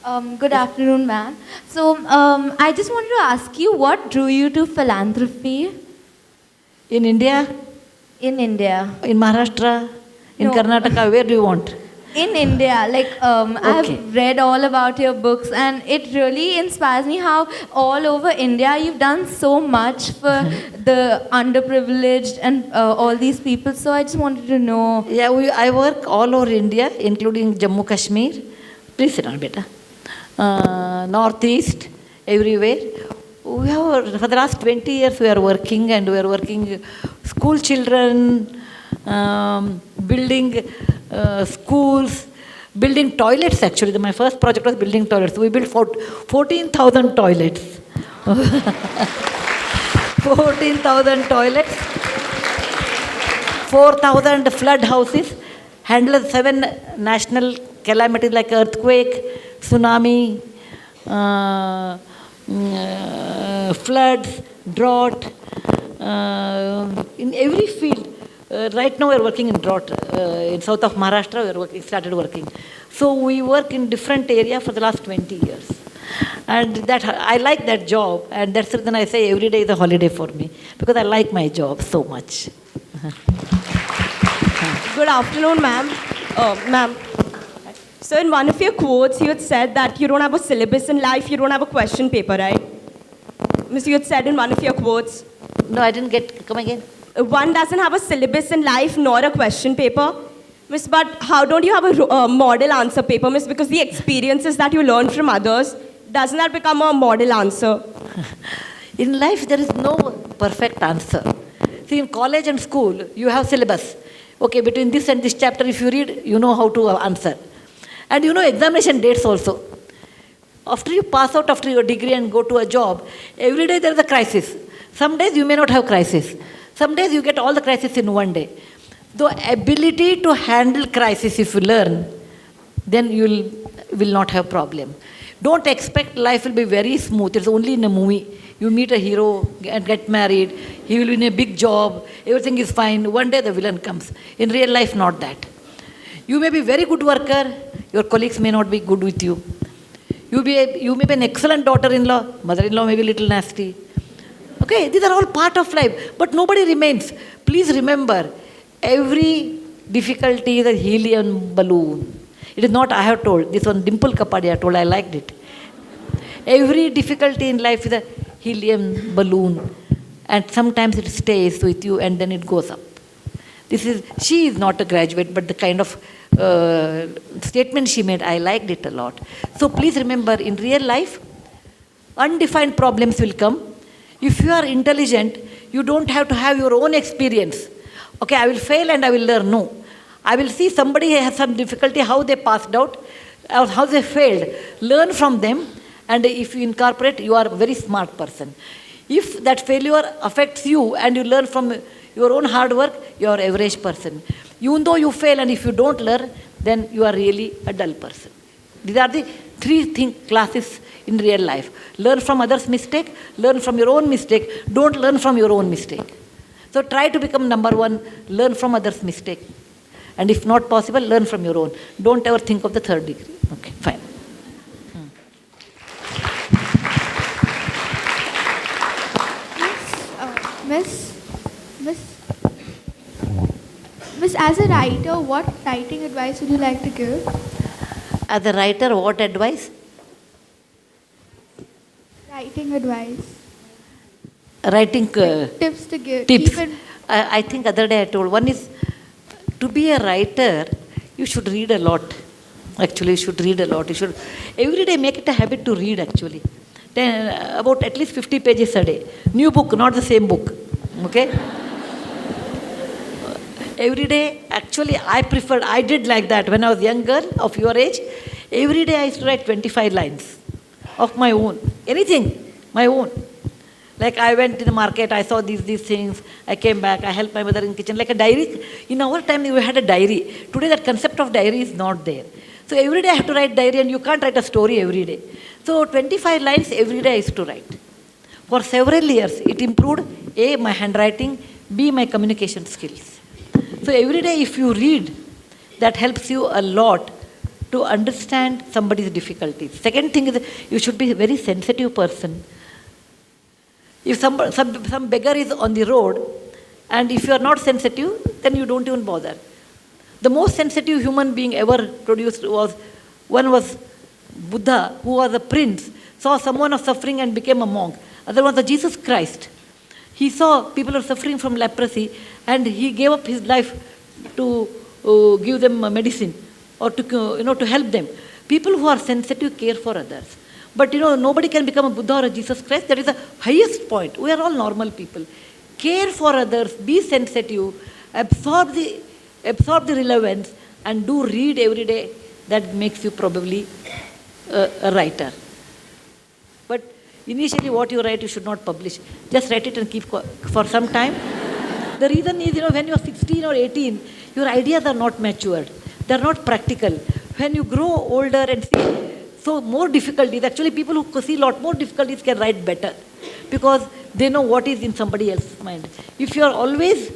Good afternoon, ma'am. I just wanted to ask you, what drew you to philanthropy In India, in India? in Maharashtra, in No. Karnataka, where do you want? In India, Okay. I've read all about your books, and it really inspires me how all over India you've done so much for the underprivileged and all these people. So I just wanted to know. Yeah, I work all over India, including Jammu Kashmir. Please sit down, beta. Northeast, everywhere. We have, for the last 20 years, we are working, and we are working school children, building schools, building toilets actually. My first project was building toilets. We built 14,000 toilets. 14,000 toilets, 4,000 flood houses, handled 7 national calamities like earthquake, tsunami, floods, drought, in every field. Right now we are working in drought. In south of Maharashtra started working. So we work in different area for the last 20 years. And that I like that job, and that's the reason I say every day is a holiday for me, because I like my job so much. Good afternoon, ma'am. Ma'am, so in one of your quotes, you had said that you don't have a syllabus in life, you don't have a question paper, right? Miss, you had said in one of your quotes, No, I didn't get, come again. one doesn't have a syllabus in life nor a question paper. Miss, but how don't you have a model answer paper, miss? Because the experiences that you learn from others, doesn't that become a model answer? In life, there is no perfect answer. See, in college and school, you have syllabus. Okay, between this and this chapter, if you read, you know how to answer. And you know examination dates also. After you pass out after your degree and go to a job, every day there is a crisis. Some days you may not have crisis. Some days you get all the crisis in one day. The ability to handle crisis, if you learn, then you will not have problem. Don't expect life will be very smooth. It's only in a movie. You meet a hero and get married. He will be in a big job. Everything is fine. One day the villain comes. In real life, not that. You may be very good worker. Your colleagues may not be good with you. You may be an excellent daughter-in-law. Mother-in-law may be a little nasty. Okay, these are all part of life. But nobody remains. Please remember, every difficulty is a helium balloon. It is not I have told. This one Dimple Kapadia told. I liked it. Every difficulty in life is a helium balloon. And sometimes it stays with you and then it goes up. She is not a graduate, but the kind of statement she made, I liked it a lot. So please remember, in real life, undefined problems will come. If you are intelligent, you don't have to have your own experience. Okay, I will fail and I will learn. No. I will see somebody has some difficulty, how they passed out, or how they failed. Learn from them, and if you incorporate, you are a very smart person. If that failure affects you and you learn from your own hard work, you are an average person. Even though you fail and if you don't learn, then you are really a dull person. These are the 3 classes in real life. Learn from others' mistake, learn from your own mistake, don't learn from your own mistake. So try to become number 1, learn from others' mistake. And if not possible, learn from your own. Don't ever think of the 3rd degree. Okay, fine. Miss, Miss, as a writer, what writing advice would you like to give? As a writer, what advice? Writing advice. Writing Tips to give. tips. Even I think other day I told. One is, to be a writer, you should read a lot. Actually, you should read a lot. You should every day make it a habit to read. Actually, about at least 50 pages a day. New book, not the same book. Okay. Every day, actually, I did like that when I was young girl of your age. Every day I used to write 25 lines of my own. Anything, my own. Like I went to the market, I saw these things, I came back, I helped my mother in kitchen, like a diary. In our time, we had a diary. Today, that concept of diary is not there. So every day I have to write diary, and you can't write a story every day. So 25 lines every day I used to write. For several years, it improved A, my handwriting, B, my communication skills. So every day if you read, that helps you a lot to understand somebody's difficulties. Second thing is you should be a very sensitive person. If some beggar is on the road, and if you are not sensitive, then you don't even bother. The most sensitive human being ever produced was Buddha, who was a prince, saw someone was suffering and became a monk. Other was Jesus Christ. He saw people are suffering from leprosy, and he gave up his life to give them medicine or to help them. People who are sensitive care for others. But nobody can become a Buddha or a Jesus Christ. That is the highest point. We are all normal people. Care for others, be sensitive, absorb the relevance, and do read every day. That makes you probably a writer. But initially what you write, you should not publish. Just write it and keep for some time. The reason is, when you are 16 or 18, your ideas are not matured. They are not practical. When you grow older and see so more difficulties, actually people who see a lot more difficulties can write better because they know what is in somebody else's mind. If you are always,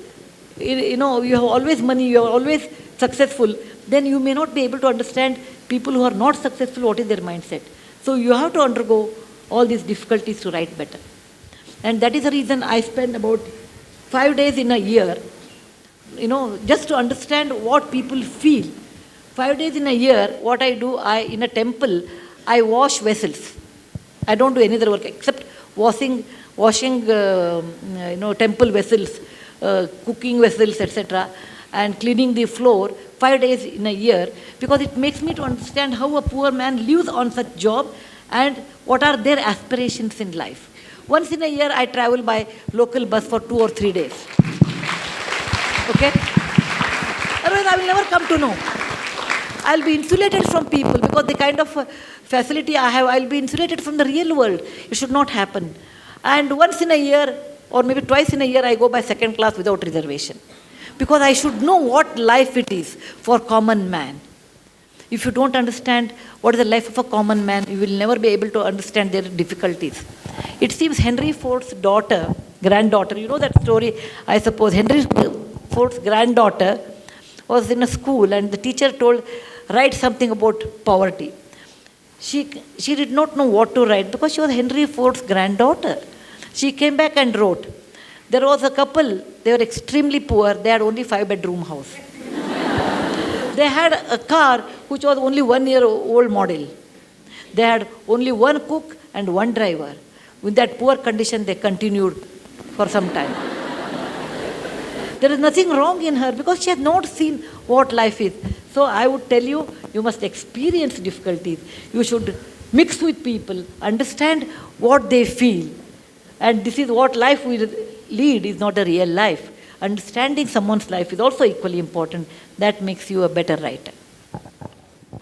you have always money, you are always successful, then you may not be able to understand people who are not successful, what is their mindset. So you have to undergo all these difficulties to write better. And that is the reason I spend about 5 days in a year, just to understand what people feel. 5 days in a year, what I do, in a temple, I wash vessels. I don't do any other work except washing temple vessels, cooking vessels, etc., and cleaning the floor 5 days in a year, because it makes me to understand how a poor man lives on such job and what are their aspirations in life. Once in a year, I travel by local bus for 2 or 3 days. Okay? Otherwise, I will never come to know. I'll be insulated from people because the kind of facility I have, I'll be insulated from the real world. It should not happen. And once in a year, or maybe twice in a year, I go by second class without reservation. Because I should know what life it is for common man. If you don't understand what is the life of a common man, you will never be able to understand their difficulties. It seems Henry Ford's granddaughter, you know that story, I suppose. Henry Ford's granddaughter was in a school and the teacher told, write something about poverty. She did not know what to write because she was Henry Ford's granddaughter. She came back and wrote. There was a couple, they were extremely poor, they had only 5-bedroom house. They had a car which was only 1-year-old model. They had only one cook and one driver. With that poor condition, they continued for some time. There is nothing wrong in her because she has not seen what life is. So I would tell you, you must experience difficulties. You should mix with people, understand what they feel. And this is what life we lead is not a real life. Understanding someone's life is also equally important. That makes you a better writer.